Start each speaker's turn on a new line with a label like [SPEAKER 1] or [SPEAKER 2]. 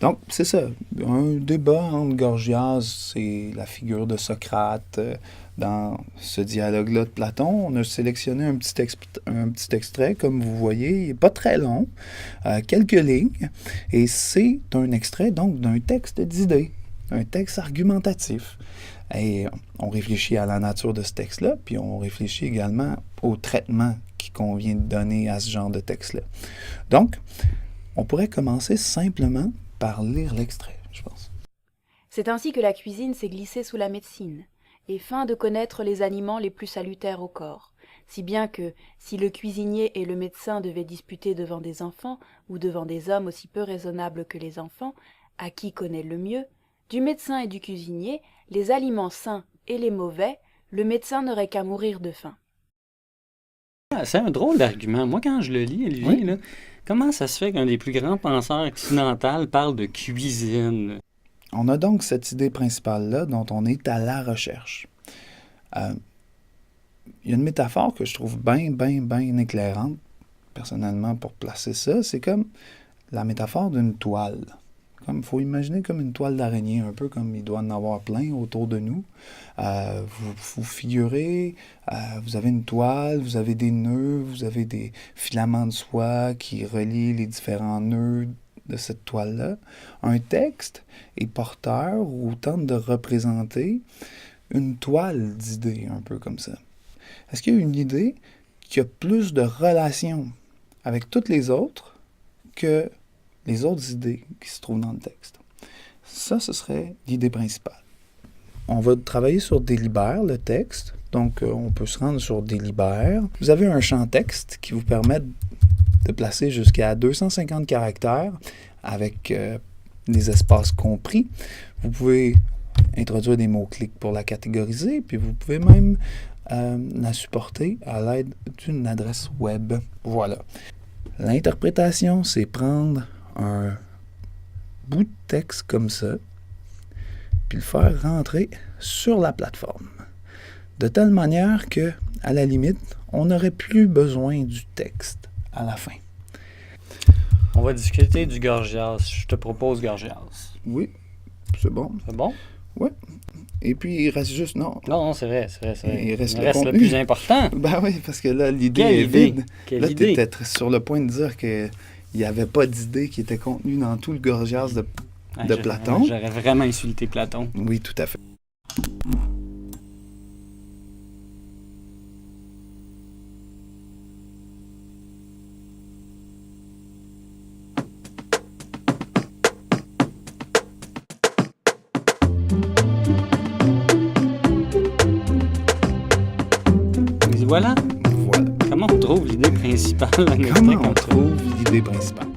[SPEAKER 1] Donc, c'est ça. Un débat entre Gorgias et la figure de Socrate dans ce dialogue-là de Platon. On a sélectionné un petit extrait, comme vous voyez. Il n'est pas très long, quelques lignes. Et c'est un extrait, donc, d'un texte d'idées, un texte argumentatif. Et on réfléchit à la nature de ce texte-là, puis on réfléchit également au traitement qu'il convient de donner à ce genre de texte-là. Donc, on pourrait commencer simplement par lire l'extrait, je pense.
[SPEAKER 2] C'est ainsi que la cuisine s'est glissée sous la médecine, et fin de connaître les aliments les plus salutaires au corps, si bien que, si le cuisinier et le médecin devaient disputer devant des enfants, ou devant des hommes aussi peu raisonnables que les enfants, à qui connaît le mieux, du médecin et du cuisinier, les aliments sains et les mauvais, le médecin n'aurait qu'à mourir de faim.
[SPEAKER 3] Ah, c'est un drôle d'argument. Moi, quand je le lis, Olivier,
[SPEAKER 1] Oui.
[SPEAKER 3] là, comment ça se fait qu'un des plus grands penseurs occidentaux parle de cuisine?
[SPEAKER 1] On a donc cette idée principale-là dont on est à la recherche. Il y a une métaphore que je trouve bien éclairante, personnellement, pour placer ça. C'est comme la métaphore d'une toile. Il faut imaginer comme une toile d'araignée, un peu comme il doit en avoir plein autour de nous. Vous figurez, vous avez une toile, vous avez des nœuds, vous avez des filaments de soie qui relient les différents nœuds de cette toile-là. Un texte est porteur ou tente de représenter une toile d'idées, un peu comme ça. Est-ce qu'il y a une idée qui a plus de relation avec toutes les autres que les autres idées qui se trouvent dans le texte? Ça, ce serait l'idée principale. On va travailler sur Délibère, le texte. Donc, on peut se rendre sur Délibère. Vous avez un champ texte qui vous permet de placer jusqu'à 250 caractères avec des espaces compris. Vous pouvez introduire des mots-clics pour la catégoriser, puis vous pouvez même la supporter à l'aide d'une adresse web. Voilà. L'interprétation, c'est prendre un bout de texte comme ça, puis le faire rentrer sur la plateforme. De telle manière que, à la limite, on n'aurait plus besoin du texte à la fin.
[SPEAKER 3] On va discuter du Gorgias. Je te propose Gorgias.
[SPEAKER 1] Oui, c'est bon.
[SPEAKER 3] C'est bon?
[SPEAKER 1] Oui. Et puis, il reste juste...
[SPEAKER 3] Non, c'est vrai.
[SPEAKER 1] Il reste
[SPEAKER 3] Il
[SPEAKER 1] le
[SPEAKER 3] reste le
[SPEAKER 1] contenu.
[SPEAKER 3] plus important.
[SPEAKER 1] Ben oui, parce que là, l'idée
[SPEAKER 3] Quelle
[SPEAKER 1] est
[SPEAKER 3] idée?
[SPEAKER 1] vide.
[SPEAKER 3] Quelle
[SPEAKER 1] Là, tu
[SPEAKER 3] idée?
[SPEAKER 1] étais sur le point de dire qu'il n'y avait pas d'idée qui était contenue dans tout le Gorgias de Platon.
[SPEAKER 3] J'aurais vraiment insulté Platon.
[SPEAKER 1] Oui, tout à fait.
[SPEAKER 3] Mais voilà.
[SPEAKER 1] Voilà.
[SPEAKER 3] Comment on trouve l'idée principale?
[SPEAKER 1] Comment on trouve l'idée principale?